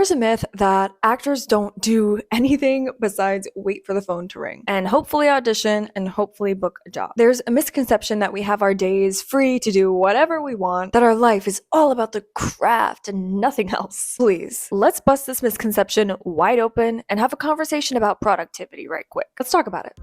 There's a myth that actors don't do anything besides wait for the phone to ring and hopefully audition and hopefully book a job. There's a misconception that we have our days free to do whatever we want, that our life is all about the craft and nothing else. Please, let's bust this misconception wide open and have a conversation about productivity right quick. Let's talk about it.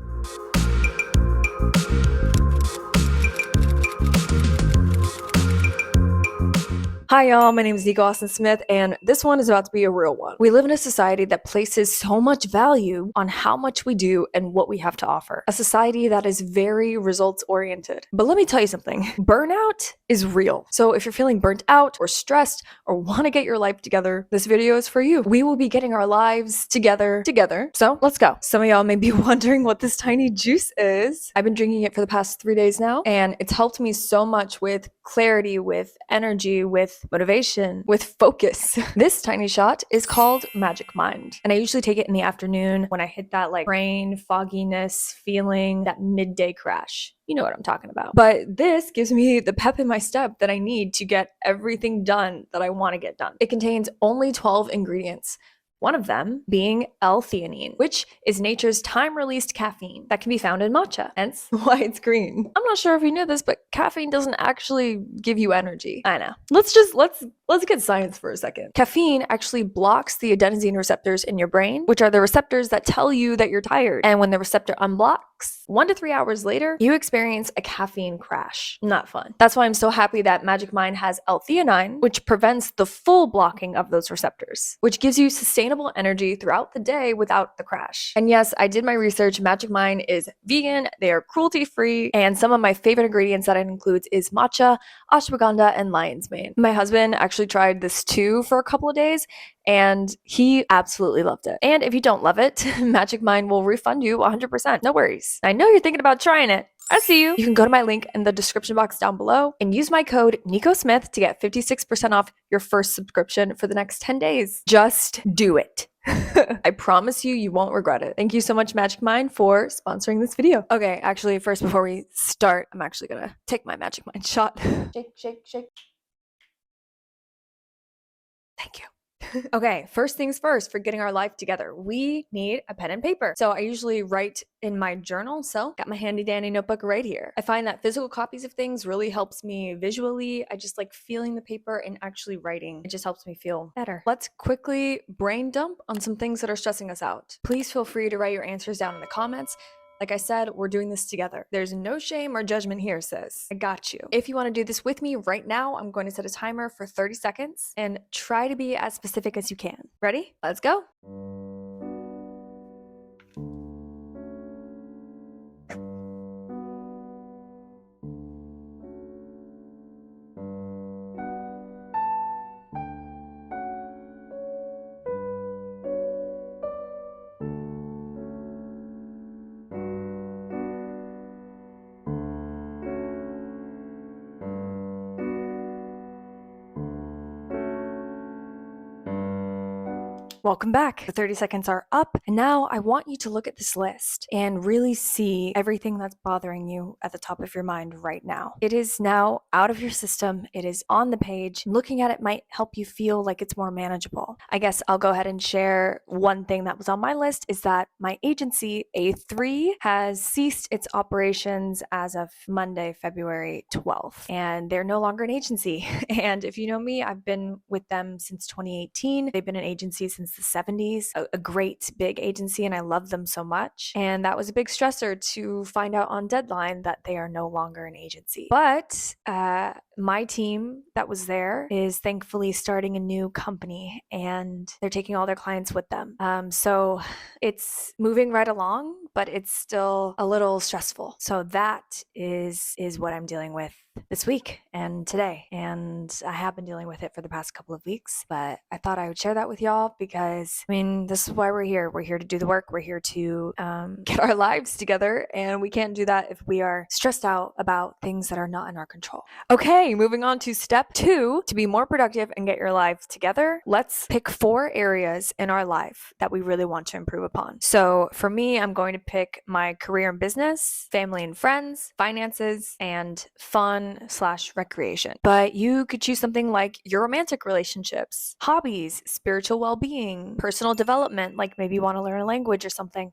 Hi y'all, my name is Nico Austin Smith, and this one is about to be a real one. We live in a society that places so much value on how much we do and what we have to offer. A society that is very results oriented. But let me tell you something, burnout is real. So if you're feeling burnt out or stressed or want to get your life together, this video is for you. We will be getting our lives together. So let's go. Some of y'all may be wondering what this tiny juice is. I've been drinking it for the past 3 days now, and it's helped me so much with clarity, with energy, with motivation, with focus. This tiny shot is called Magic Mind, and I usually take it in the afternoon when I hit that brain fogginess feeling, that midday crash. You know what I'm talking about. But this gives me the pep in my step that I need to get everything done that I want to get done. It contains only 12 ingredients. One of them being L-theanine, which is nature's time-released caffeine that can be found in matcha, hence why it's green. I'm not sure if you knew this, but caffeine doesn't actually give you energy. I know. Let's get science for a second. Caffeine actually blocks the adenosine receptors in your brain, which are the receptors that tell you that you're tired. And when the receptor unblocks, 1 to 3 hours later, you experience a caffeine crash. Not fun. That's why I'm so happy that Magic Mind has L-theanine, which prevents the full blocking of those receptors, which gives you sustainable energy throughout the day without the crash. And yes, I did my research. Magic Mind is vegan, they are cruelty-free, and some of my favorite ingredients that it includes is matcha, ashwagandha, and lion's mane. My husband actually tried this too for a couple of days, and he absolutely loved it. And if you don't love it, Magic Mind will refund you 100%. No worries. I know you're thinking about trying it. I see you. You can go to my link in the description box down below and use my code NicoSmith to get 56% off your first subscription for the next 10 days. Just do it. I promise you, you won't regret it. Thank you so much, Magic Mind, for sponsoring this video. Okay, actually, first, before we start, I'm actually gonna take my Magic Mind shot. Shake, shake, shake. Thank you. Okay, first things first, for getting our life together, we need a pen and paper. So I usually write in my journal, so got my handy dandy notebook right here. I find that physical copies of things really helps me visually. I just like feeling the paper and actually writing. It just helps me feel better. Let's quickly brain dump on some things that are stressing us out. Please feel free to write your answers down in the comments. Like I said, we're doing this together. There's no shame or judgment here, sis. I got you. If you want to do this with me right now, I'm going to set a timer for 30 seconds and try to be as specific as you can. Ready? Let's go. Welcome back. The 30 seconds are up, and now I want you to look at this list and really see everything that's bothering you at the top of your mind right now. It is now out of your system. It is on the page. Looking at it might help you feel like it's more manageable. I guess I'll go ahead and share one thing that was on my list is that my agency, A3, has ceased its operations as of Monday, February 12th, and they're no longer an agency. And if you know me, I've been with them since 2018. They've been an agency since the 70s, a great big agency, and I love them so much. And that was a big stressor to find out on deadline that they are no longer an agency. But my team that was there is thankfully starting a new company, and they're taking all their clients with them. So it's moving right along, but it's still a little stressful. So that is what I'm dealing with this week and today, and I have been dealing with it for the past couple of weeks, but I thought I would share that with y'all because, I mean, this is why we're here. We're here to do the work. We're here to get our lives together, and we can't do that if we are stressed out about things that are not in our control. Okay, moving on to step 2, to be more productive and get your life together. Let's pick 4 areas in our life that we really want to improve upon. So for me, I'm going to to pick my career and business, family and friends, finances, and fun/recreation. But you could choose something like your romantic relationships, hobbies, spiritual well-being, personal development, like maybe you want to learn a language or something,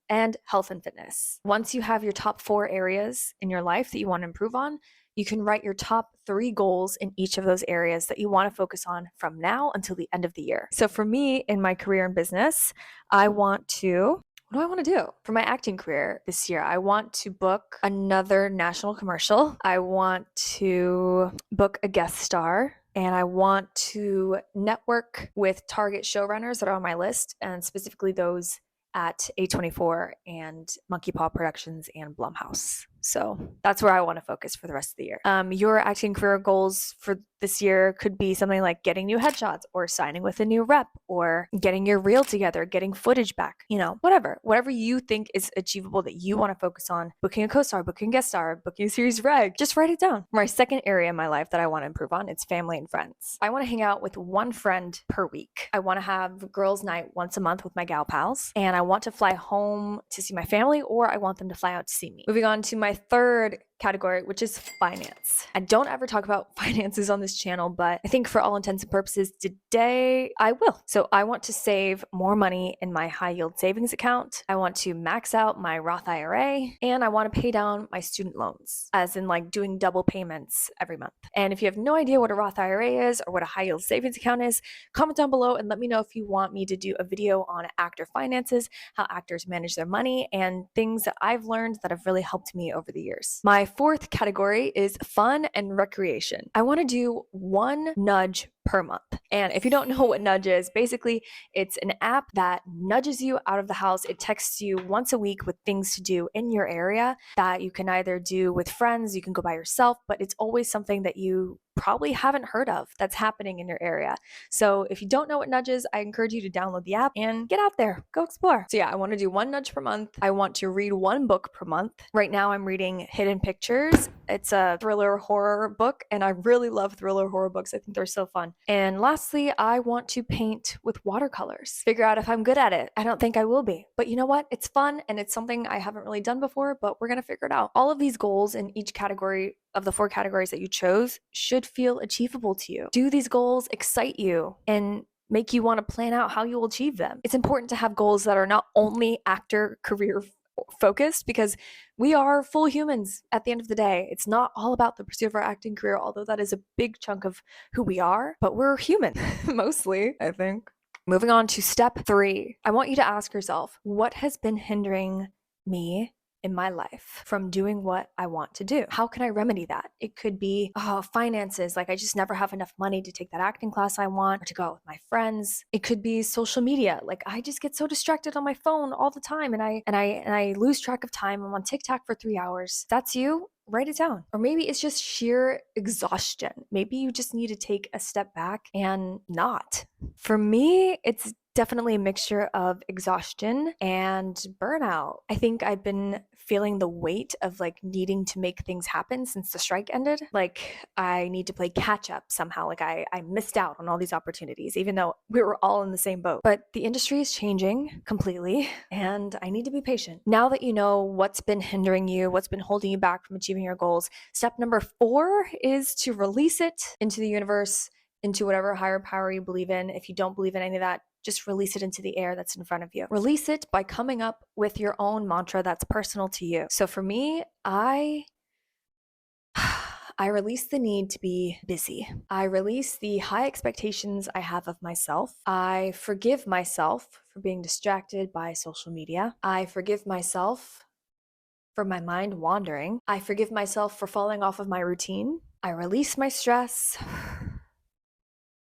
and health and fitness. Once you have your top 4 areas in your life that you want to improve on, you can write your top 3 goals in each of those areas that you want to focus on from now until the end of the year. So for me, in my career and business, what do I want to do for my acting career this year? I want to book another national commercial. I want to book a guest star. And I want to network with target showrunners that are on my list, and specifically those at A24 and Monkey Paw Productions and Blumhouse. So that's where I want to focus for the rest of the year. Your acting career goals for this year could be something like getting new headshots or signing with a new rep or getting your reel together, getting footage back, whatever you think is achievable that you want to focus on, booking a co-star, booking a guest star, booking a series reg, just write it down. My second area in my life that I want to improve on, it's family and friends. I want to hang out with one friend per week. I want to have girls' night once a month with my gal pals, and I want to fly home to see my family, or I want them to fly out to see me. Moving on to my third category, which is finance. I don't ever talk about finances on this channel, but I think for all intents and purposes today I will. So I want to save more money in my high yield savings account. I want to max out my Roth IRA, and I want to pay down my student loans, as in like doing double payments every month. And if you have no idea what a Roth IRA is or what a high yield savings account is, comment down below and let me know if you want me to do a video on actor finances, how actors manage their money, and things that I've learned that have really helped me over the years. My fourth category is fun and recreation. I want to do one nudge per month. And if you don't know what Nudge is, basically it's an app that nudges you out of the house. It texts you once a week with things to do in your area that you can either do with friends, you can go by yourself, but it's always something that you probably haven't heard of that's happening in your area. So if you don't know what Nudge is, I encourage you to download the app and get out there, go explore. So yeah, I want to do one nudge per month. I want to read one book per month. Right now I'm reading Hidden Pictures. It's a thriller horror book, and I really love thriller horror books. I think they're so fun. And lastly, I want to paint with watercolors. Figure out if I'm good at it. I don't think I will be, but you know what? It's fun, and it's something I haven't really done before, but we're going to figure it out. All of these goals in each category of the 4 categories that you chose should feel achievable to you. Do these goals excite you and make you want to plan out how you will achieve them? It's important to have goals that are not only actor career focused, because we are full humans at the end of the day. It's not all about the pursuit of our acting career, although that is a big chunk of who we are, but we're human mostly, I think. Moving on to step 3, I want you to ask yourself, what has been hindering me in my life from doing what I want to do? How can I remedy that? It could be finances, like I just never have enough money to take that acting class I want or to go out with my friends. It could be social media, like I just get so distracted on my phone all the time, and I lose track of time. I'm on TikTok for 3 hours. That's you. Write it down. Or maybe it's just sheer exhaustion. Maybe you just need to take a step back and not. For me, it's definitely a mixture of exhaustion and burnout. I think I've been feeling the weight of like needing to make things happen since the strike ended. Like I need to play catch up somehow. Like I missed out on all these opportunities, even though we were all in the same boat. But the industry is changing completely, and I need to be patient. Now that you know what's been hindering you, what's been holding you back from achieving your goals, step number 4 is to release it into the universe, into whatever higher power you believe in. If you don't believe in any of that, just release it into the air that's in front of you. Release it by coming up with your own mantra that's personal to you. So for me, I release the need to be busy. I release the high expectations I have of myself. I forgive myself for being distracted by social media. I forgive myself for my mind wandering. I forgive myself for falling off of my routine. I release my stress.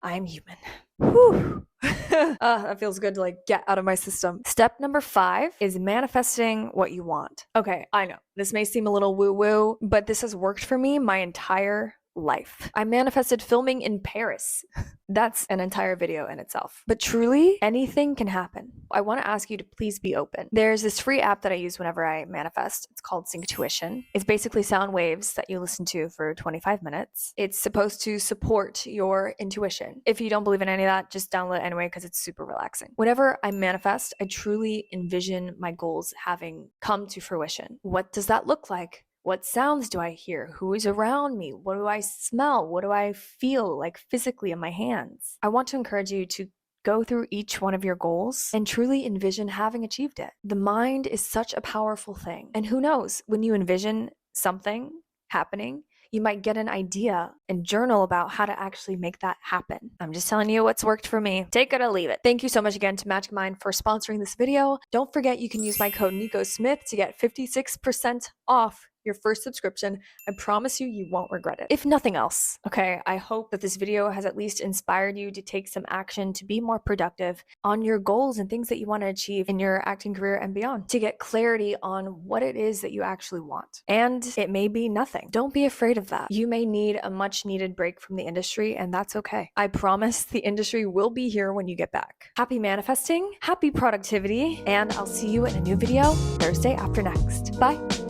I am human. Whew. That feels good to like get out of my system. Step number 5 is manifesting what you want. Okay, I know this may seem a little woo-woo, but this has worked for me my entire life. I manifested filming in Paris. That's an entire video in itself. But truly, anything can happen. I want to ask you to please be open. There's this free app that I use whenever I manifest. It's called Synctuition. It's basically sound waves that you listen to for 25 minutes. It's supposed to support your intuition. If you don't believe in any of that, just download it anyway because it's super relaxing. Whenever I manifest, I truly envision my goals having come to fruition. What does that look like? What sounds do I hear? Who is around me? What do I smell? What do I feel like physically in my hands? I want to encourage you to go through each one of your goals and truly envision having achieved it. The mind is such a powerful thing. And who knows, when you envision something happening, you might get an idea and journal about how to actually make that happen. I'm just telling you what's worked for me. Take it or leave it. Thank you so much again to Magic Mind for sponsoring this video. Don't forget you can use my code NicoSmith to get 56% off your first subscription. I promise you, you won't regret it. If nothing else, okay, I hope that this video has at least inspired you to take some action to be more productive on your goals and things that you want to achieve in your acting career and beyond, to get clarity on what it is that you actually want. And it may be nothing. Don't be afraid of that. You may need a much needed break from the industry, and that's okay. I promise the industry will be here when you get back. Happy manifesting, happy productivity, and I'll see you in a new video Thursday after next. Bye.